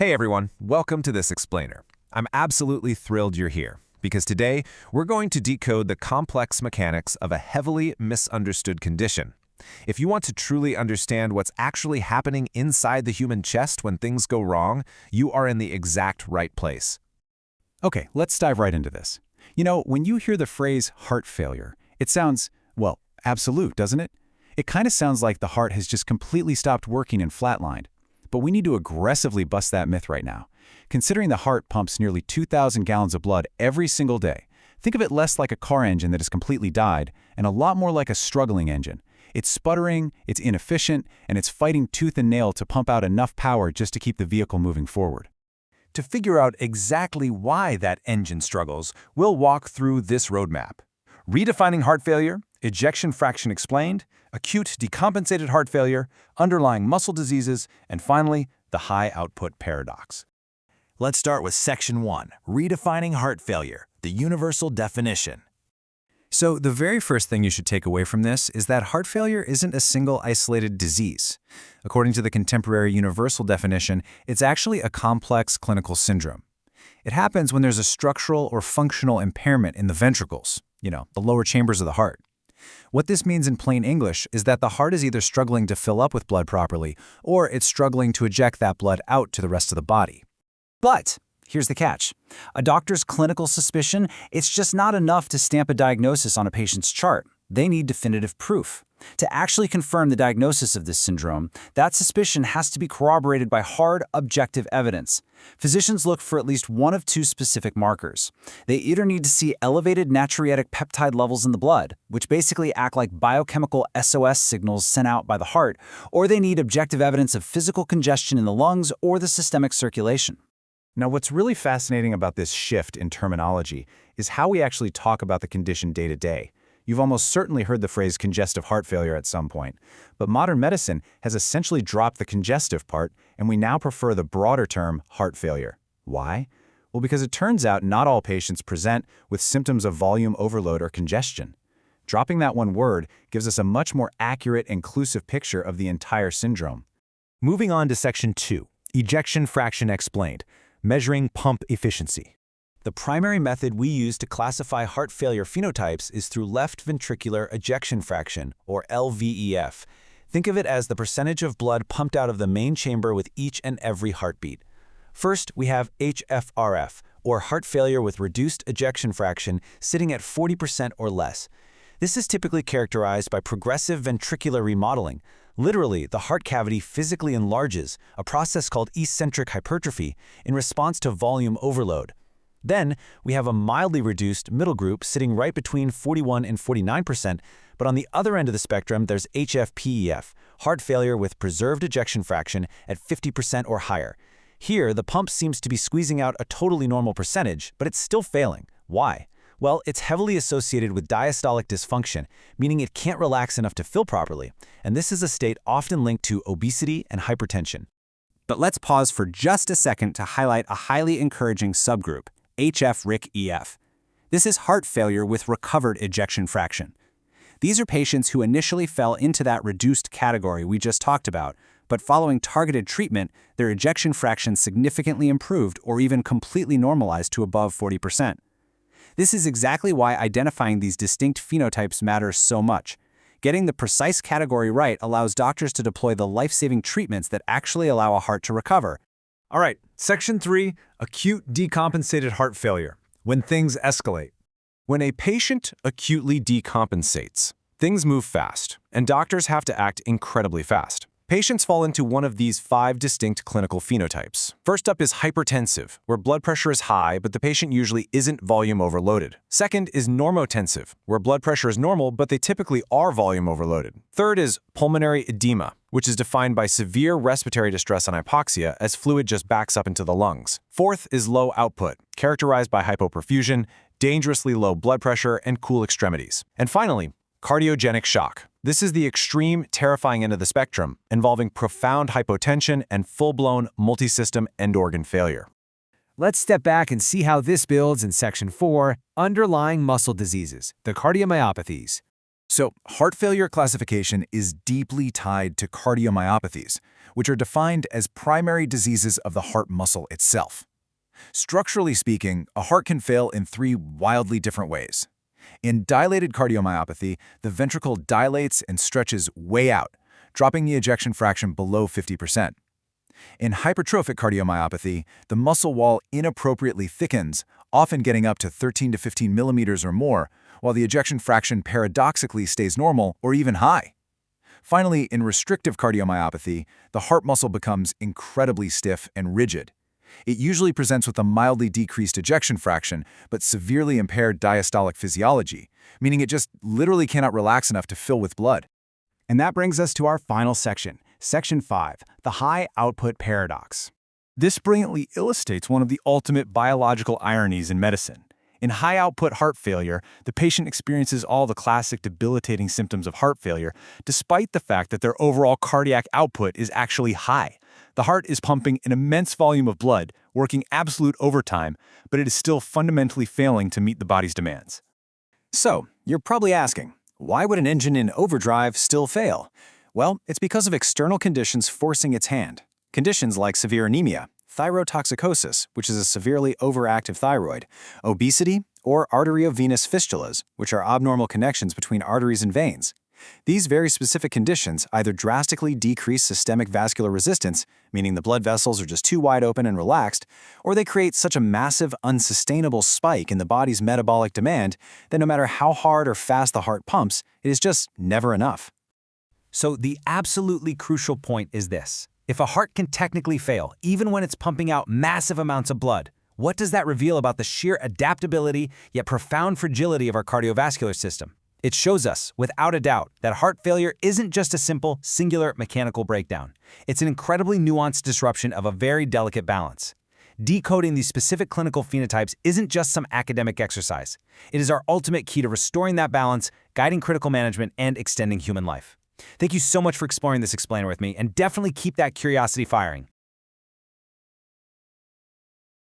Hey everyone, welcome to This Explainer. I'm absolutely thrilled you're here, because today we're going to decode the complex mechanics of a heavily misunderstood condition. If you want to truly understand what's actually happening inside the human chest when things go wrong, you are in the exact right place. Okay, let's dive right into this. When you hear the phrase heart failure, it sounds, well, absolute, doesn't it? It kind of sounds like the heart has just completely stopped working and flatlined. But we need to aggressively bust that myth right now. Considering the heart pumps nearly 2,000 gallons of blood every single day, think of it less like a car engine that has completely died and a lot more like a struggling engine. It's sputtering, it's inefficient, and it's fighting tooth and nail to pump out enough power just to keep the vehicle moving forward. To figure out exactly why that engine struggles, we'll walk through this roadmap. Redefining heart failure, ejection fraction explained, acute decompensated heart failure, underlying muscle diseases, and finally, the high output paradox. Let's start with Section 1, Redefining Heart Failure, the Universal Definition. So the very first thing you should take away from this is that heart failure isn't a single isolated disease. According to the contemporary universal definition, it's actually a complex clinical syndrome. It happens when there's a structural or functional impairment in the ventricles, the lower chambers of the heart. What this means in plain English is that the heart is either struggling to fill up with blood properly, or it's struggling to eject that blood out to the rest of the body. But here's the catch. A doctor's clinical suspicion, it's just not enough to stamp a diagnosis on a patient's chart. They need definitive proof. To actually confirm the diagnosis of this syndrome, that suspicion has to be corroborated by hard, objective evidence. Physicians look for at least one of two specific markers. They either need to see elevated natriuretic peptide levels in the blood, which basically act like biochemical SOS signals sent out by the heart, or they need objective evidence of physical congestion in the lungs or the systemic circulation. Now, what's really fascinating about this shift in terminology is how we actually talk about the condition day to day. You've almost certainly heard the phrase congestive heart failure at some point, but modern medicine has essentially dropped the congestive part, and we now prefer the broader term heart failure. Why? Well, because it turns out not all patients present with symptoms of volume overload or congestion. Dropping that one word gives us a much more accurate, inclusive picture of the entire syndrome. Moving on to Section 2, Ejection Fraction Explained, Measuring Pump Efficiency. The primary method we use to classify heart failure phenotypes is through left ventricular ejection fraction, or LVEF. Think of it as the percentage of blood pumped out of the main chamber with each and every heartbeat. First, we have HFRF, or heart failure with reduced ejection fraction, sitting at 40% or less. This is typically characterized by progressive ventricular remodeling. Literally, the heart cavity physically enlarges, a process called eccentric hypertrophy, in response to volume overload. Then, we have a mildly reduced middle group sitting right between 41 and 49%, but on the other end of the spectrum, there's HFpEF, heart failure with preserved ejection fraction at 50% or higher. Here, the pump seems to be squeezing out a totally normal percentage, but it's still failing. Why? Well, it's heavily associated with diastolic dysfunction, meaning it can't relax enough to fill properly, and this is a state often linked to obesity and hypertension. But let's pause for just a second to highlight a highly encouraging subgroup, HFrIC-EF. This is heart failure with recovered ejection fraction. These are patients who initially fell into that reduced category we just talked about, but following targeted treatment, their ejection fraction significantly improved or even completely normalized to above 40%. This is exactly why identifying these distinct phenotypes matters so much. Getting the precise category right allows doctors to deploy the life-saving treatments that actually allow a heart to recover. All right, Section 3, Acute Decompensated Heart Failure, when things escalate. When a patient acutely decompensates, things move fast, and doctors have to act incredibly fast. Patients fall into one of these 5 distinct clinical phenotypes. First up is hypertensive, where blood pressure is high, but the patient usually isn't volume overloaded. Second is normotensive, where blood pressure is normal, but they typically are volume overloaded. Third is pulmonary edema, which is defined by severe respiratory distress and hypoxia as fluid just backs up into the lungs. Fourth is low output, characterized by hypoperfusion, dangerously low blood pressure, and cool extremities. And finally, cardiogenic shock. This is the extreme, terrifying end of the spectrum, involving profound hypotension and full-blown multisystem end-organ failure. Let's step back and see how this builds in Section 4, Underlying Muscle Diseases, the cardiomyopathies. So, heart failure classification is deeply tied to cardiomyopathies, which are defined as primary diseases of the heart muscle itself. Structurally speaking, a heart can fail in three wildly different ways. In dilated cardiomyopathy, the ventricle dilates and stretches way out, dropping the ejection fraction below 50%. In hypertrophic cardiomyopathy, the muscle wall inappropriately thickens, often getting up to 13 to 15 millimeters or more, while the ejection fraction paradoxically stays normal or even high. Finally, in restrictive cardiomyopathy, the heart muscle becomes incredibly stiff and rigid. It usually presents with a mildly decreased ejection fraction, but severely impaired diastolic physiology, meaning it just literally cannot relax enough to fill with blood. And that brings us to our final section, Section 5, the high output paradox. This brilliantly illustrates one of the ultimate biological ironies in medicine. In high-output heart failure, the patient experiences all the classic debilitating symptoms of heart failure, despite the fact that their overall cardiac output is actually high. The heart is pumping an immense volume of blood, working absolute overtime, but it is still fundamentally failing to meet the body's demands. So, you're probably asking, why would an engine in overdrive still fail? Well, it's because of external conditions forcing its hand. Conditions like severe anemia, thyrotoxicosis, which is a severely overactive thyroid, obesity, or arteriovenous fistulas, which are abnormal connections between arteries and veins. These very specific conditions either drastically decrease systemic vascular resistance, meaning the blood vessels are just too wide open and relaxed, or they create such a massive, unsustainable spike in the body's metabolic demand that no matter how hard or fast the heart pumps, it is just never enough. So the absolutely crucial point is this. If a heart can technically fail, even when it's pumping out massive amounts of blood, what does that reveal about the sheer adaptability yet profound fragility of our cardiovascular system? It shows us, without a doubt, that heart failure isn't just a simple, singular mechanical breakdown. It's an incredibly nuanced disruption of a very delicate balance. Decoding these specific clinical phenotypes isn't just some academic exercise. It is our ultimate key to restoring that balance, guiding critical management, and extending human life. Thank you so much for exploring this explainer with me, and definitely keep that curiosity firing.